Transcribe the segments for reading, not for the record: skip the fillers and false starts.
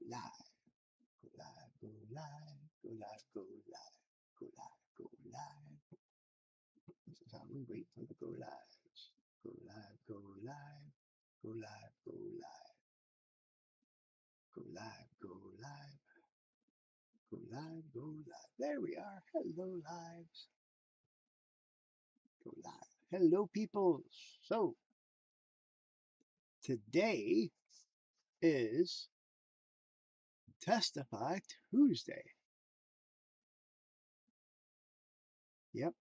live, go live, go live, go live, go live, go live, go live. This is how we wait for the go lives. Go live, go live, go live, go live, go live, go live, go live, go live. There we are. Hello, lives. Go live. Hello, people. So today is Testify Tuesday. Yep,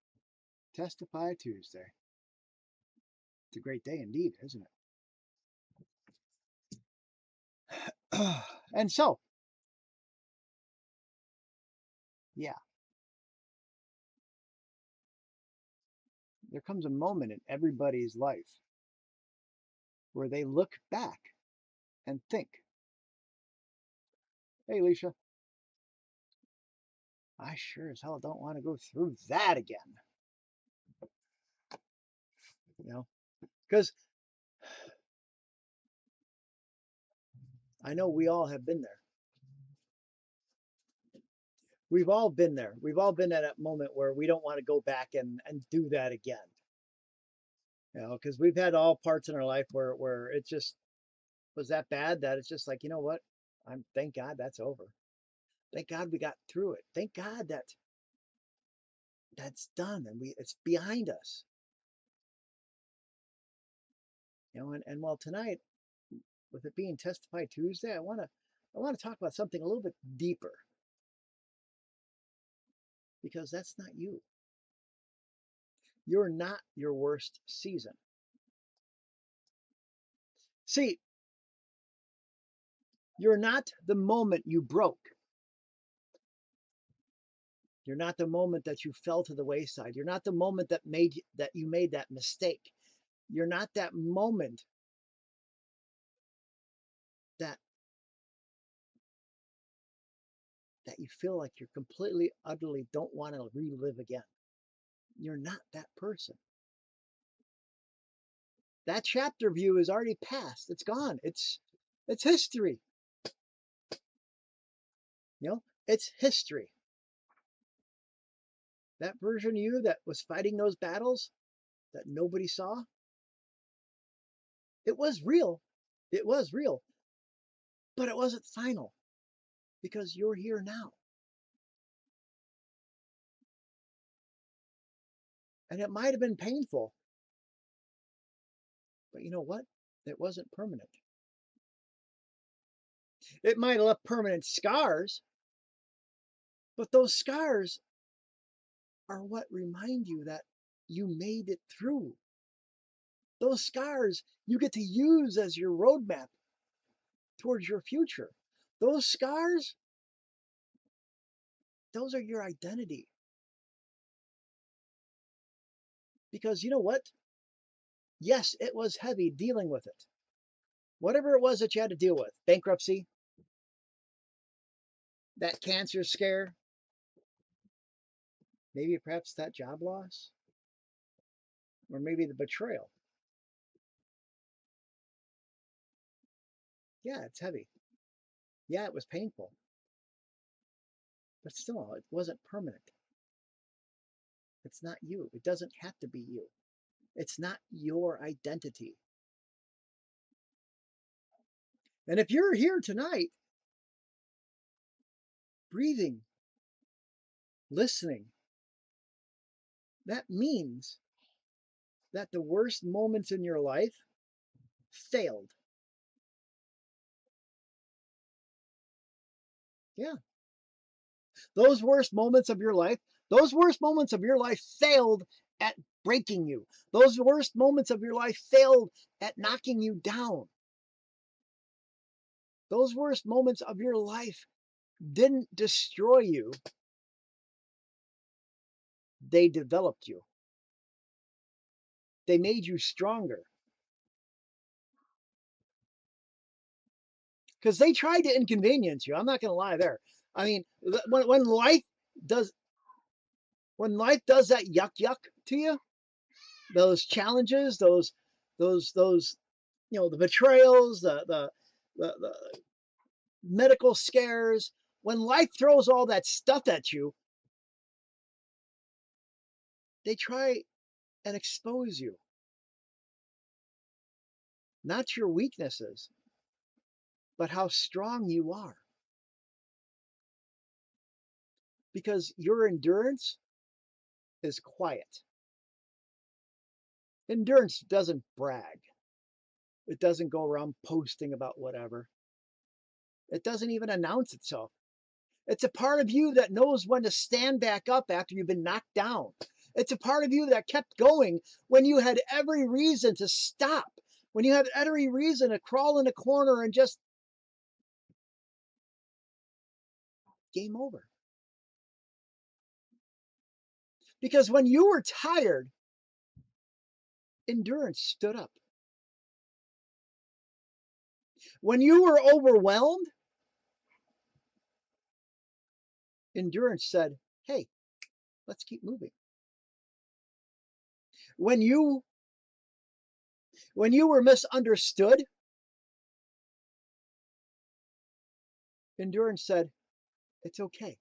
Testify Tuesday. It's a great day indeed, isn't it? And so, yeah, there comes a moment in everybody's life where they look back and think, hey, Alicia, I sure as hell don't want to go through that again. Because I know we all have been there. We've all been there. We've all been at that moment where we don't want to go back and do that again. Because we've had all parts in our life where it just was that bad that it's just like, you know what? Thank God that's over. Thank God we got through it. Thank God that's done and it's behind us. And well, tonight, with it being Testify Tuesday, I want to talk about something a little bit deeper, because that's not you. You're not your worst season. See, you're not the moment you broke. You're not the moment that you fell to the wayside. You're not the moment that you made that mistake. You're not that moment that you feel like you're completely, utterly don't want to relive again. You're not that person. That chapter view is already past. It's gone. It's history. It's history. That version of you that was fighting those battles that nobody saw, it was real. It was real. But it wasn't final, because you're here now. And it might have been painful. But you know what? It wasn't permanent. It might have left permanent scars, but those scars are what remind you that you made it through. Those scars you get to use as your roadmap towards your future. Those scars, those are your identity. Because you know what? Yes, it was heavy dealing with it. Whatever it was that you had to deal with, bankruptcy, that cancer scare, maybe perhaps that job loss, or maybe the betrayal. Yeah, it's heavy. Yeah, it was painful. But still, it wasn't permanent. It's not you. It doesn't have to be you. It's not your identity. And if you're here tonight, breathing, listening, that means that the worst moments in your life failed. Yeah. Those worst moments of your life failed at breaking you. Those worst moments of your life failed at knocking you down. Those worst moments of your life didn't destroy you. They developed you. They made you stronger. Because they tried to inconvenience you. I'm not going to lie there. I mean, when life does that yuck to you, those challenges, those the betrayals, the medical scares, when life throws all that stuff at you, they try and expose you, not your weaknesses, but how strong you are. Because your endurance is quiet. Endurance doesn't brag. It doesn't go around posting about whatever. It doesn't even announce itself. It's a part of you that knows when to stand back up after you've been knocked down. It's a part of you that kept going when you had every reason to stop, when you had every reason to crawl in a corner and just game over. Because when you were tired, endurance stood up. When you were overwhelmed, endurance said, hey, let's keep moving. When you were misunderstood, endurance said, it's okay.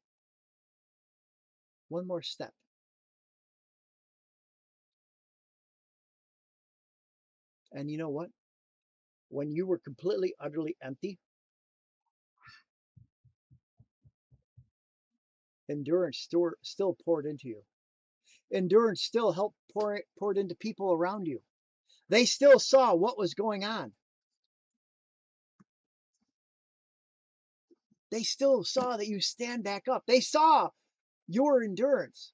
One more step. And you know what? When you were completely, utterly empty, endurance still poured into you. Endurance still helped poured into people around you. They still saw what was going on. They still saw that you stand back up. They saw your endurance.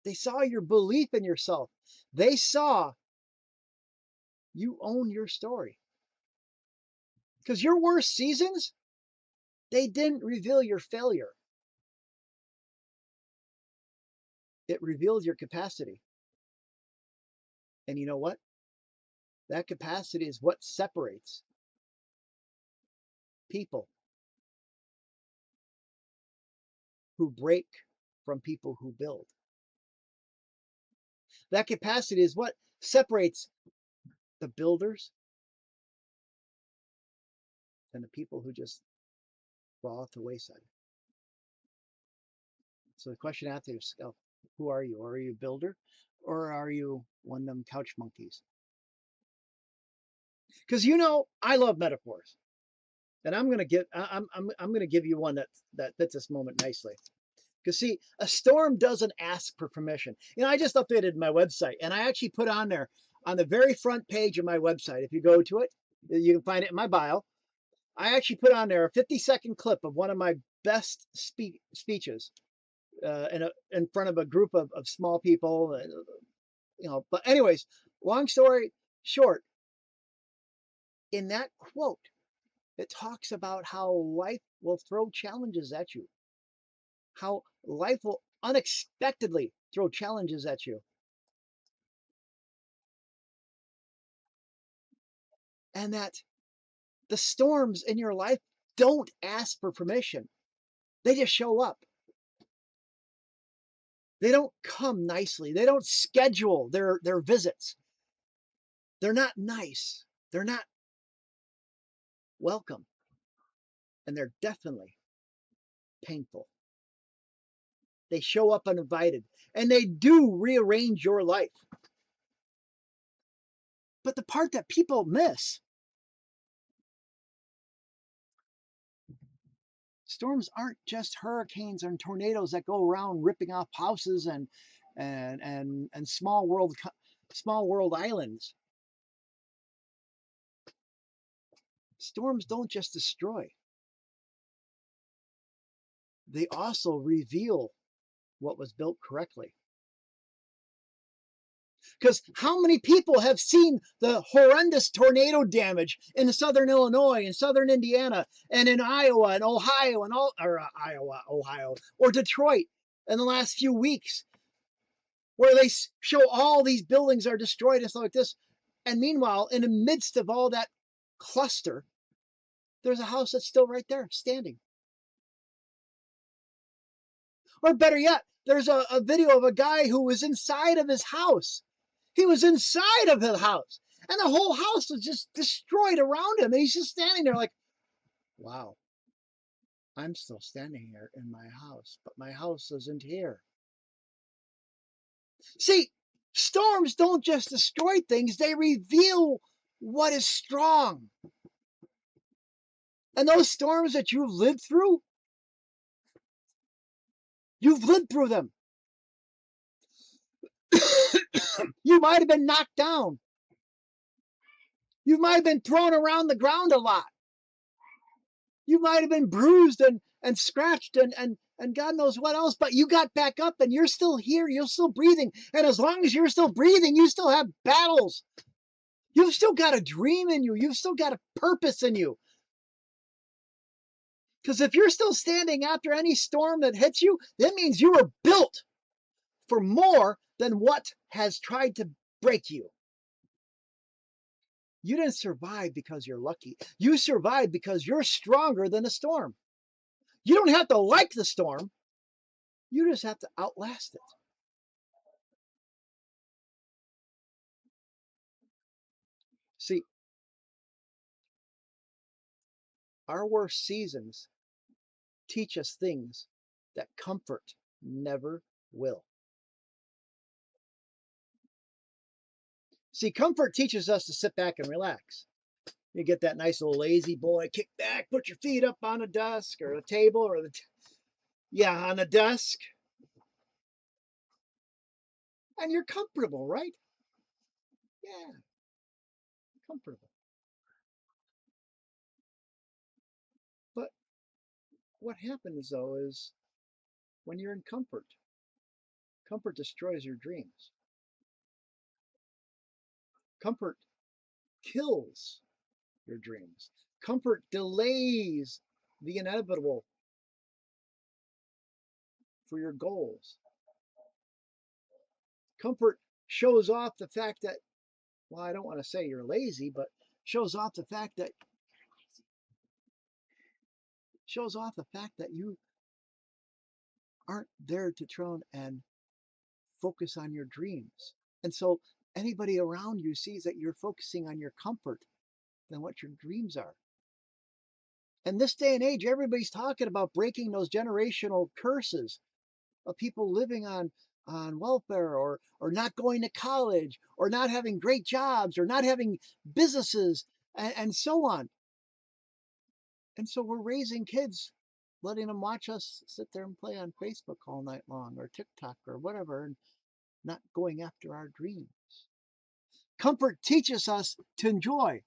They saw your belief in yourself. They saw you own your story. Because your worst seasons, they didn't reveal your failure. It revealed your capacity. And you know what? That capacity is what separates people who break from people who build. That capacity is what separates the builders and the people who just fall off the wayside. So the question after yourself, who are you? Are you a builder or are you one of them couch monkeys? Because I love metaphors. And I'm gonna give you one that fits this moment nicely. Because see, a storm doesn't ask for permission. I just updated my website and I actually put on there on the very front page of my website. If you go to it, you can find it in my bio. I actually put on there a 50-second clip of one of my best speeches in front of a group of small people. But anyways, long story short, in that quote, it talks about how life will throw challenges at you, how life will unexpectedly throw challenges at you. And that the storms in your life don't ask for permission. They just show up. They don't come nicely. They don't schedule their visits. They're not nice. They're not welcome. And they're definitely painful. They show up uninvited. And they do rearrange your life. But the part that people miss, storms aren't just hurricanes and tornadoes that go around ripping off houses and small world islands. Storms don't just destroy. They also reveal what was built correctly. Because how many people have seen the horrendous tornado damage in southern Illinois and southern Indiana and in Iowa and Ohio and Ohio, or Detroit in the last few weeks, where they show all these buildings are destroyed and stuff like this. And meanwhile, in the midst of all that cluster, there's a house that's still right there, standing. Or better yet, there's a video of a guy who was inside of his house. He was inside of the house. And the whole house was just destroyed around him. And he's just standing there like, wow. I'm still standing here in my house, but my house isn't here. See, storms don't just destroy things, they reveal what is strong. And those storms that you've lived through them. You might have been knocked down. You might have been thrown around the ground a lot. You might have been bruised and scratched and God knows what else, but you got back up and you're still here. You're still breathing. And as long as you're still breathing, you still have battles. You've still got a dream in you. You've still got a purpose in you. Because if you're still standing after any storm that hits you, that means you were built for more than what has tried to break you. You didn't survive because you're lucky. You survived because you're stronger than a storm. You don't have to like the storm. You just have to outlast it. See, our worst seasons teach us things that comfort never will. See, comfort teaches us to sit back and relax. You get that nice little lazy boy, kick back, put your feet up on a desk or a table or on a desk. And you're comfortable, right? Yeah, comfortable. But what happens though is when you're in comfort, comfort destroys your dreams. Comfort kills your dreams. Comfort delays the inevitable for your goals. Comfort shows off the fact that, well, I don't want to say you're lazy, but shows off the fact that you aren't there to try and focus on your dreams. And so anybody around you sees that you're focusing on your comfort than what your dreams are. And this day and age, everybody's talking about breaking those generational curses of people living on welfare or not going to college or not having great jobs or not having businesses and so on. And so we're raising kids, letting them watch us sit there and play on Facebook all night long or TikTok or whatever, and not going after our dreams. Comfort teaches us to enjoy.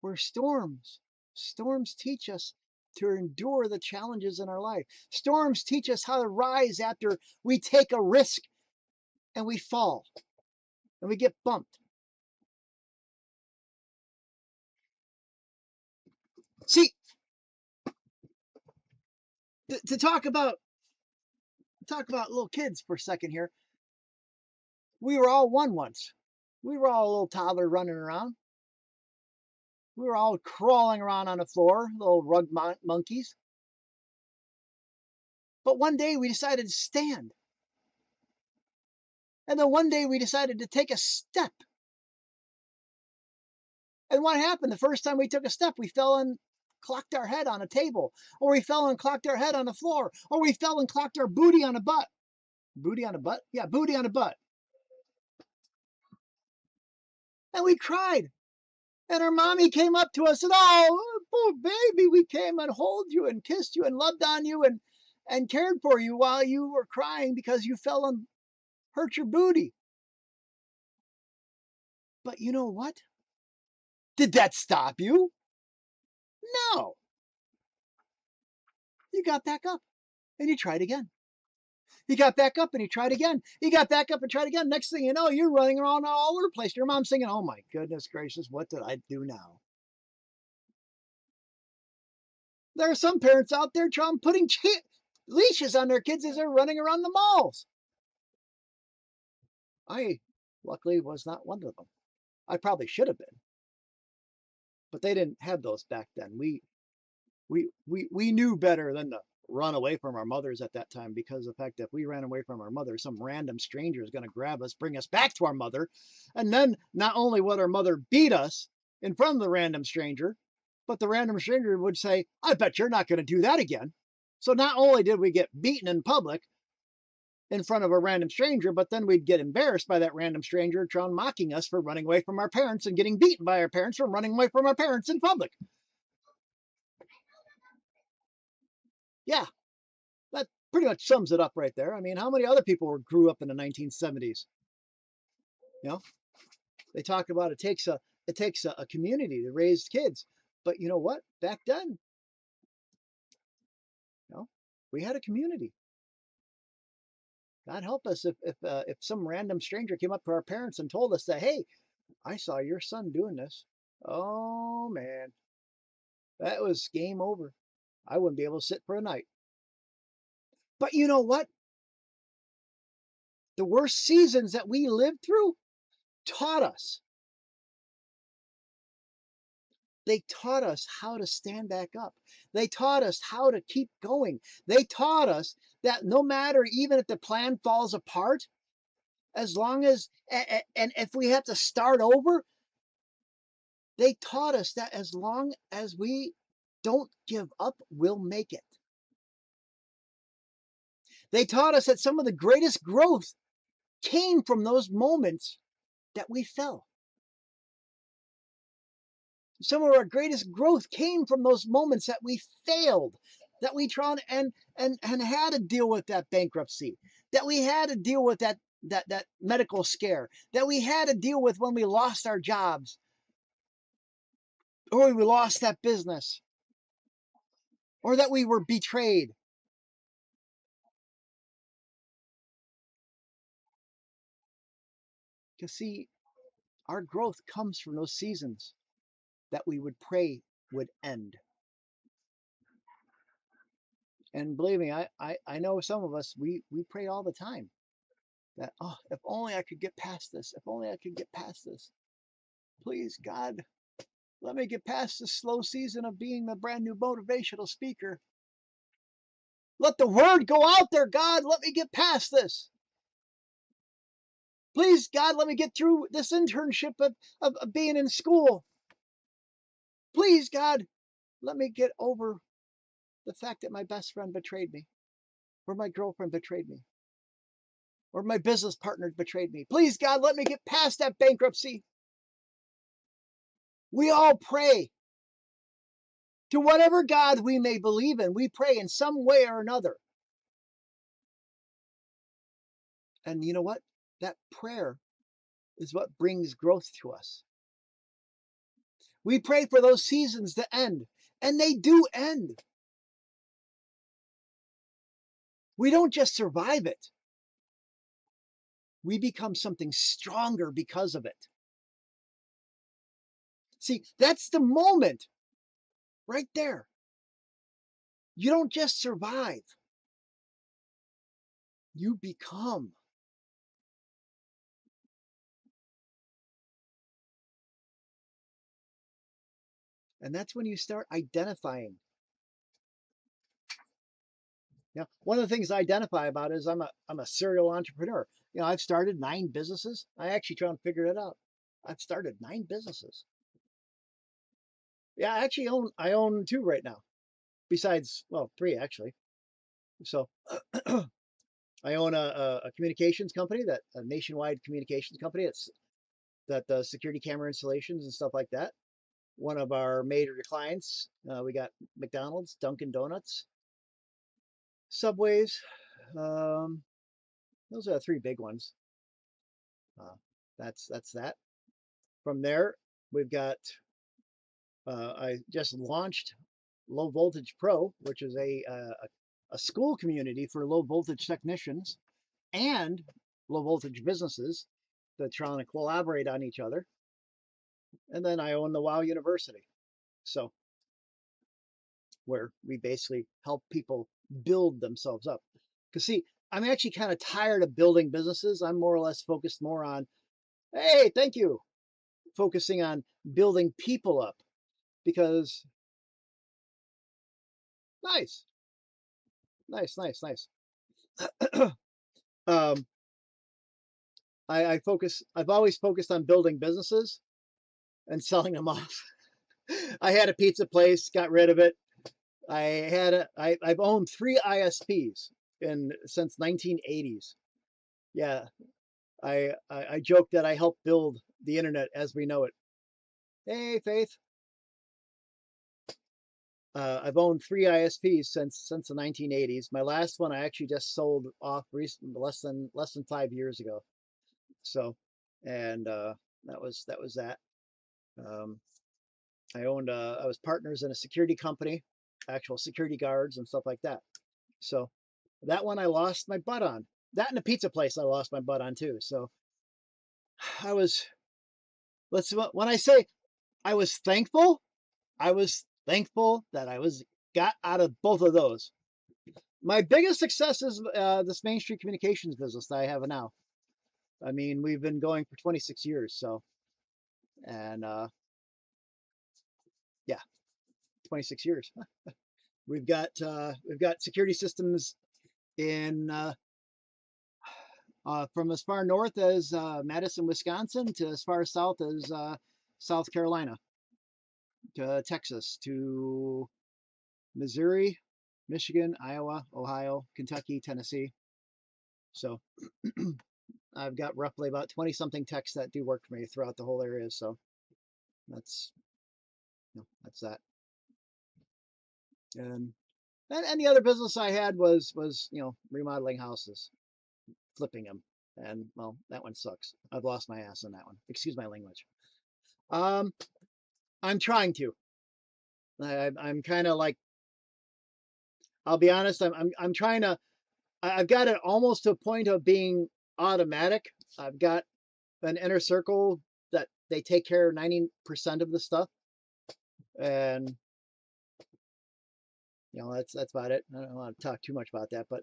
Where storms teach us to endure the challenges in our life. Storms teach us how to rise after we take a risk and we fall and we get bumped. See, to talk about little kids for a second here. We were all one once. We were all a little toddler running around. We were all crawling around on the floor, little rug monkeys. But one day we decided to stand. And then one day we decided to take a step. And what happened? The first time we took a step, we fell and clocked our head on a table, or we fell and clocked our head on the floor, or we fell and clocked our booty on a butt. Booty on a butt? Yeah, booty on a butt. And we cried. And our mommy came up to us and, oh, poor baby, we came and hold you and kissed you and loved on you and cared for you while you were crying because you fell and hurt your booty. But you know what? Did that stop you? No. You got back up and you tried again. You got back up and you tried again. You got back up and tried again. Next thing you know, you're running around all over the place. Your mom's thinking, oh my goodness gracious, what did I do now? There are some parents out there putting leashes on their kids as they're running around the malls. I luckily was not one of them. I probably should have been, but they didn't have those back then. We knew better than to run away from our mothers at that time, because the fact that if we ran away from our mother, some random stranger is going to grab us, bring us back to our mother, and then not only would our mother beat us in front of the random stranger, But the random stranger would say, I bet you're not going to do that again. So not only did we get beaten in public in front of a random stranger, but then we'd get embarrassed by that random stranger mocking us for running away from our parents and getting beaten by our parents for running away from our parents in public. Yeah, that pretty much sums it up right there. I mean, how many other people grew up in the 1970s? You know, they talk about it takes a community to raise kids, but you know what? Back then, we had a community. God help us if some random stranger came up to our parents and told us that, hey, I saw your son doing this. Oh man, that was game over. I wouldn't be able to sit for a night. But you know what? The worst seasons that we lived through taught us. They taught us how to stand back up. They taught us how to keep going. They taught us that no matter, even if the plan falls apart, as long as, and if we have to start over, they taught us that as long as we don't give up, we'll make it. They taught us that some of the greatest growth came from those moments that we fell. Some of our greatest growth came from those moments that we failed, that we tried and had to deal with that bankruptcy, that we had to deal with that medical scare, that we had to deal with when we lost our jobs, or we lost that business, or that we were betrayed. Because see, our growth comes from those seasons that we would pray would end. And believe me, I know some of us, we pray all the time that, oh, if only I could get past this, if only I could get past this. Please, God, let me get past this slow season of being the brand new motivational speaker. Let the word go out there, God. Let me get past this. Please, God, let me get through this internship of being in school. Please, God, let me get over the fact that my best friend betrayed me, or my girlfriend betrayed me, or my business partner betrayed me. Please, God, let me get past that bankruptcy. We all pray to whatever God we may believe in. We pray in some way or another. And you know what? That prayer is what brings growth to us. We pray for those seasons to end, and they do end. We don't just survive it. We become something stronger because of it. See, that's the moment right there. You don't just survive. You become. And that's when you start identifying. One of the things I identify about is I'm a serial entrepreneur. I've started 9 businesses. I actually try and figure it out. I've started 9 businesses. Yeah, I own 2 right now. Besides, well, 3 actually. So I own a communications company, a nationwide communications company that does security camera installations and stuff like that. One of our major clients, we got McDonald's, Dunkin' Donuts, Subways. Those are the 3 big ones. That's that. From there, we've got. I just launched Low Voltage Pro, which is a school community for low voltage technicians and low voltage businesses that try to collaborate on each other. And then I own the WOW University. So where we basically help people build themselves up. Because see, I'm actually kind of tired of building businesses. I'm more or less focused more on, hey, thank you, focusing on building people up. Because nice, nice, nice, nice. um, I've always focused on building businesses and selling them off. I had a pizza place, got rid of it. I've owned 3 ISPs since 1980s. Yeah, I joke that I helped build the internet as we know it. Hey, Faith. I've owned 3 ISPs since the 1980s. My last one I actually just sold off less than 5 years ago. So, and that was that. Um, I was partners in a security company, actual security guards and stuff like that. So that one I lost my butt on. That and a pizza place I lost my butt on too. So I was when I say I was thankful, I was thankful that I was got out of both of those. My biggest success is this Main Street Communications business that I have now. I mean, we've been going for 26 years, so and yeah, 26 years. We've got security systems in from as far north as Madison, Wisconsin, to as far south as South Carolina, to Texas, to Missouri, Michigan, Iowa, Ohio, Kentucky, Tennessee. So I've got roughly about 20 something techs that do work for me throughout the whole area. So that's that's that. And and the other business I had was remodeling houses, flipping them, and well, that one sucks. I've lost my ass on that one. Excuse my language. Um, I'm trying to. I'm kind of like, I'll be honest. I'm trying to. I've got it almost to a point of being automatic. I've got an inner circle that they take care of 90% of the stuff, and that's about it. I don't want to talk too much about that, but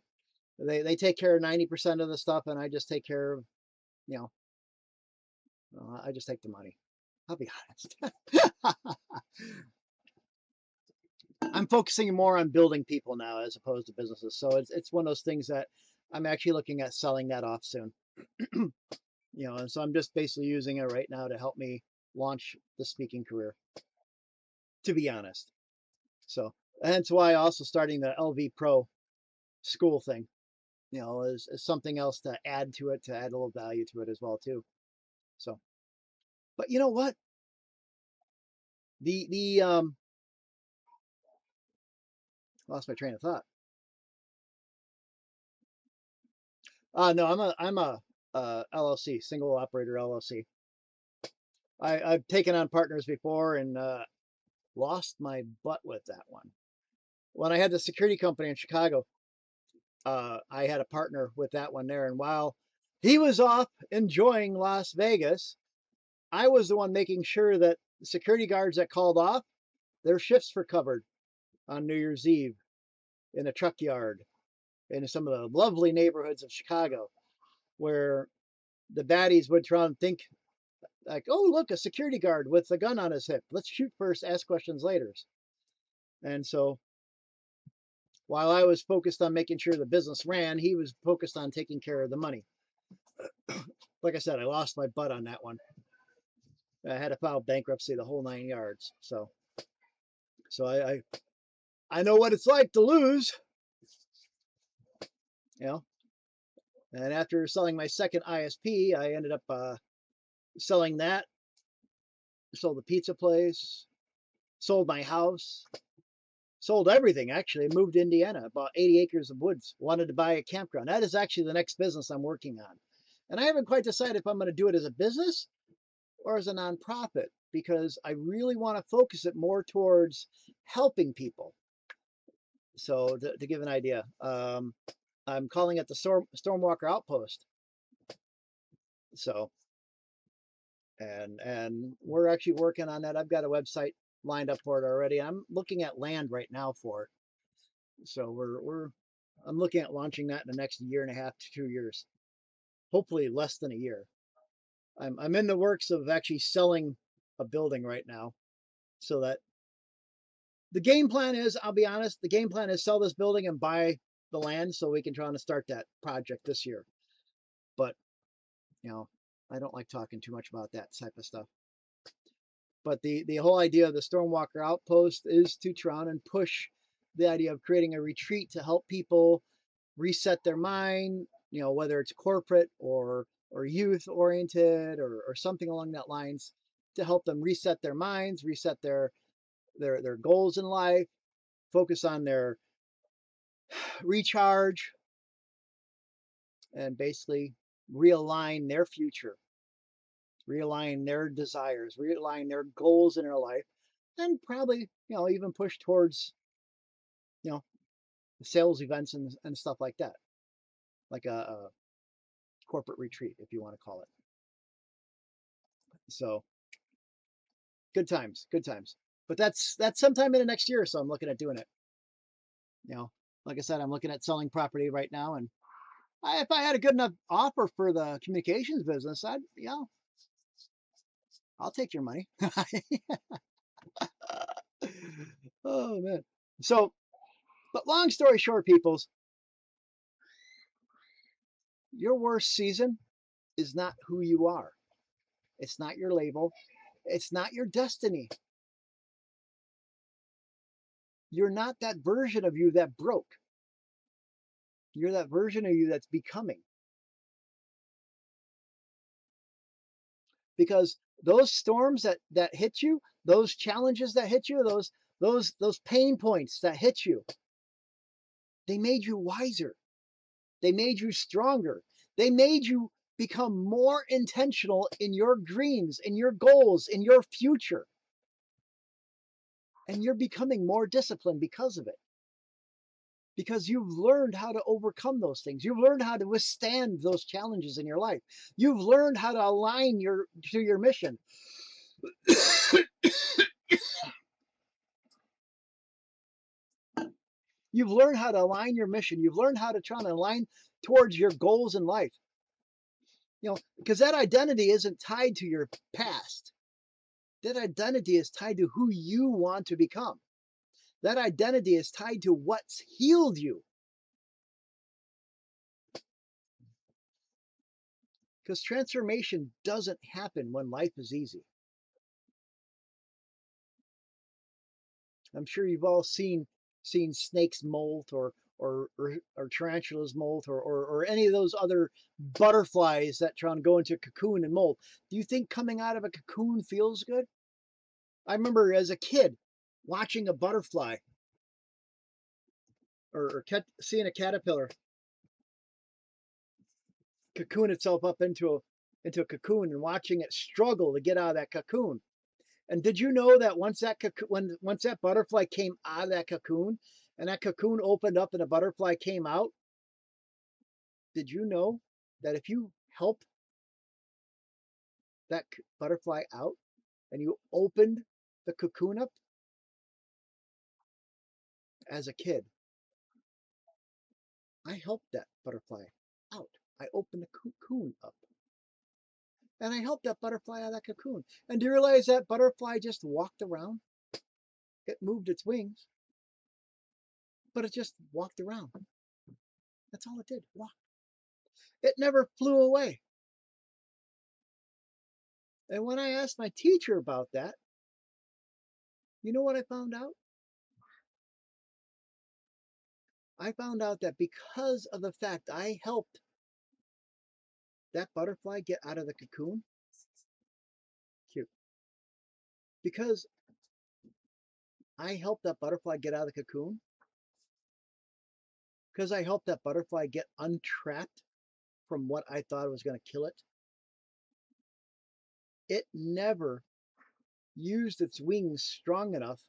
they take care of 90% of the stuff, and I just take care of you know I just take the money. I'll be honest. I'm focusing more on building people now as opposed to businesses. So it's one of those things that I'm actually looking at selling that off soon. And so I'm just basically using it right now to help me launch the speaking career, to be honest. So hence why also starting the LV Pro school thing, is something else to add to it, to add a little value to it as well too. So, but you know what? The lost my train of thought. No, I'm a LLC, single operator LLC. I've taken on partners before and lost my butt with that one. When I had the security company in Chicago, I had a partner with that one there. And while he was off enjoying Las Vegas, I was the one making sure that the security guards that called off, their shifts were covered on New Year's Eve in a truck yard in some of the lovely neighborhoods of Chicago, where the baddies would try and think like, oh, look, a security guard with a gun on his hip. Let's shoot first, ask questions later. And so while I was focused on making sure the business ran, he was focused on taking care of the money. Like I said, I lost my butt on that one. I had to file bankruptcy, the whole 9 yards. So I know what it's like to lose, you know. And after selling my second ISP, I ended up selling that, sold the pizza place, sold my house, sold everything actually. Moved to Indiana, bought 80 acres of woods, wanted to buy a campground. That is actually the next business I'm working on. And I haven't quite decided if I'm going to do it as a business or as a nonprofit, because I really want to focus it more towards helping people. So to give an idea, I'm calling it the Stormwalker Outpost. So, and we're actually working on that. I've got a website lined up for it already. I'm looking at land right now for it. So I'm looking at launching that in the next year and a half to 2 years, hopefully less than a year. I'm in the works of actually selling a building right now, so that the game plan is, I'll be honest, the game plan is sell this building and buy the land so we can try to start that project this year. But I don't like talking too much about that type of stuff. But the whole idea of the Stormwalker Outpost is to try and push the idea of creating a retreat to help people reset their mind, whether it's corporate or youth oriented or something along that lines, to help them reset their minds, reset their goals in life, focus on their recharge, and basically realign their future, realign their desires, realign their goals in their life, and probably, even push towards, sales events and stuff like that, like a corporate retreat, if you want to call it. So good times, good times. But that's sometime in the next year or so I'm looking at doing it. Like I said, I'm looking at selling property right now, and if I had a good enough offer for the communications business, I'll take your money. Oh man. So, but long story short, peoples, your worst season is not who you are. It's not your label. It's not your destiny. You're not that version of you that broke. You're that version of you that's becoming. Because those storms that hit you, those challenges that hit you, those pain points that hit you, they made you wiser. They made you stronger. They made you become more intentional in your dreams, in your goals, in your future. And you're becoming more disciplined because of it. Because you've learned how to overcome those things. You've learned how to withstand those challenges in your life. You've learned how to align to your mission. You've learned how to align your mission. You've learned how to try and align towards your goals in life. Because that identity isn't tied to your past. That identity is tied to who you want to become. That identity is tied to what's healed you. Because transformation doesn't happen when life is easy. I'm sure you've all seen snakes molt or tarantulas molt or any of those other butterflies that try and go into a cocoon and molt. Do you think coming out of a cocoon feels good? I remember as a kid watching a butterfly or seeing a caterpillar cocoon itself up into a cocoon and watching it struggle to get out of that cocoon. And did you know that once that butterfly came out of that cocoon and that cocoon opened up and a butterfly came out, did you know that if you help that butterfly out and you opened the cocoon up as a kid, I helped that butterfly out. I opened the cocoon up. And I helped that butterfly out of that cocoon. And do you realize that butterfly just walked around? It moved its wings, but it just walked around. That's all it did, walk. It never flew away. And when I asked my teacher about that, you know what I found out? I found out that because of the fact I helped that butterfly get out of the cocoon, cute. Because I helped that butterfly get out of the cocoon, because I helped that butterfly get untrapped from what I thought was going to kill it, it never used its wings strong enough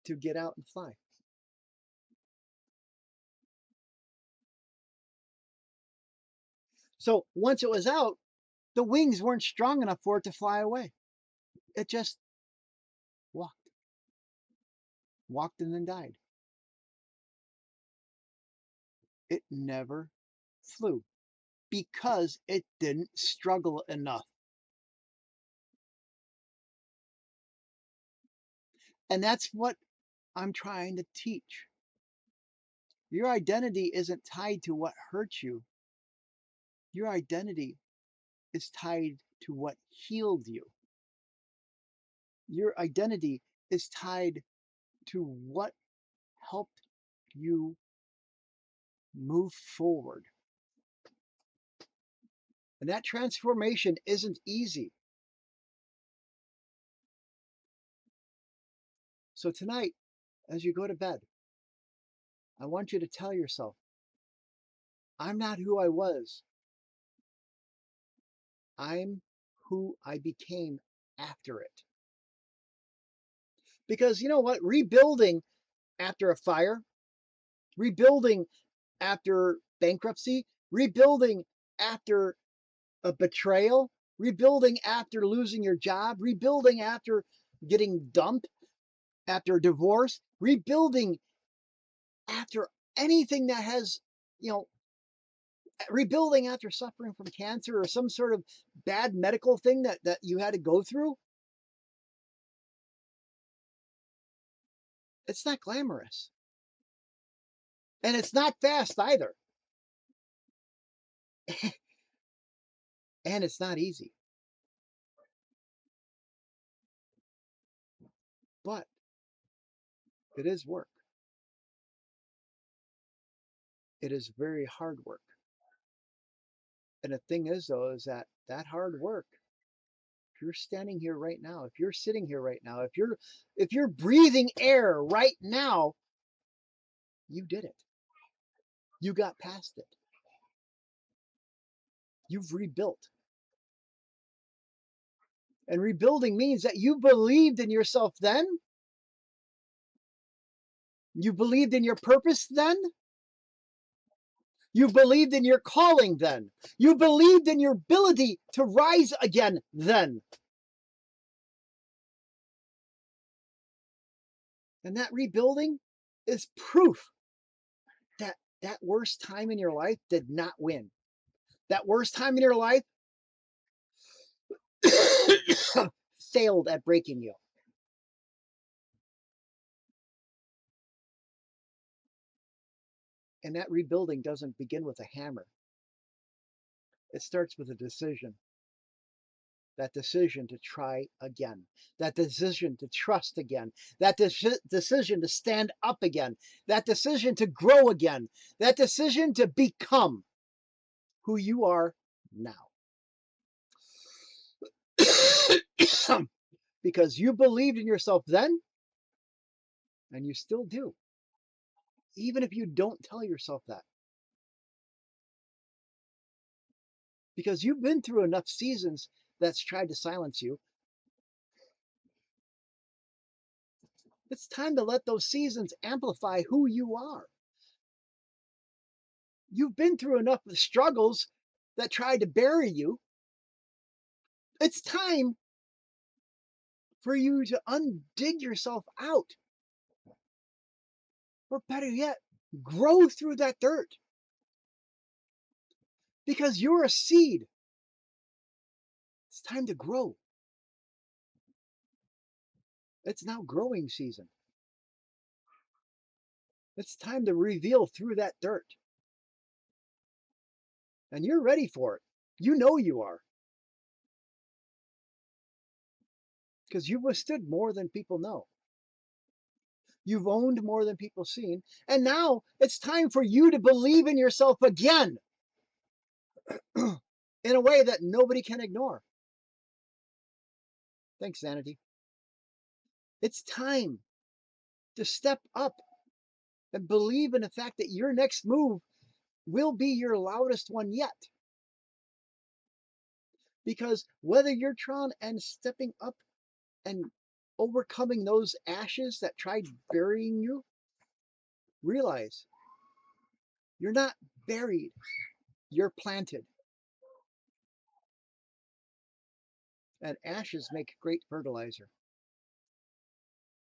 to get out and fly. So once it was out, the wings weren't strong enough for it to fly away. It just walked and then died. It never flew because it didn't struggle enough. And that's what I'm trying to teach. Your identity isn't tied to what hurt you. Your identity is tied to what healed you. Your identity is tied to what helped you move forward. And that transformation isn't easy. So tonight, as you go to bed, I want you to tell yourself, I'm not who I was. I'm who I became after it. Because you know what? Rebuilding after a fire, rebuilding after bankruptcy, rebuilding after a betrayal, rebuilding after losing your job, rebuilding after getting dumped, after divorce, rebuilding after anything that has, rebuilding after suffering from cancer or some sort of bad medical thing that you had to go through. It's not glamorous. And it's not fast either. And it's not easy. But it is work. It is very hard work. And the thing is, though, is that hard work, if you're standing here right now, if you're sitting here right now, if you're breathing air right now, you did it. You got past it. You've rebuilt. And rebuilding means that you believed in yourself then. You believed in your purpose then. You believed in your calling then. You believed in your ability to rise again then. And that rebuilding is proof that that worst time in your life did not win. That worst time in your life failed at breaking you. And that rebuilding doesn't begin with a hammer. It starts with a decision. That decision to try again. That decision to trust again. That decision to stand up again. That decision to grow again. That decision to become who you are now. Because you believed in yourself then, and you still do. Even if you don't tell yourself that. Because you've been through enough seasons that's tried to silence you. It's time to let those seasons amplify who you are. You've been through enough struggles that tried to bury you. It's time for you to undig yourself out. Or better yet, grow through that dirt. Because you're a seed. It's time to grow. It's now growing season. It's time to reveal through that dirt. And you're ready for it. You know you are. Because you've withstood more than people know. You've owned more than people seen. And now it's time for you to believe in yourself again. In a way that nobody can ignore. Thanks, Sanity. It's time to step up and believe in the fact that your next move will be your loudest one yet. Because whether you're trying and stepping up and overcoming those ashes that tried burying you, realize you're not buried, you're planted. And ashes make great fertilizer.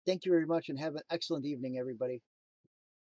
Thank you very much and have an excellent evening, everybody.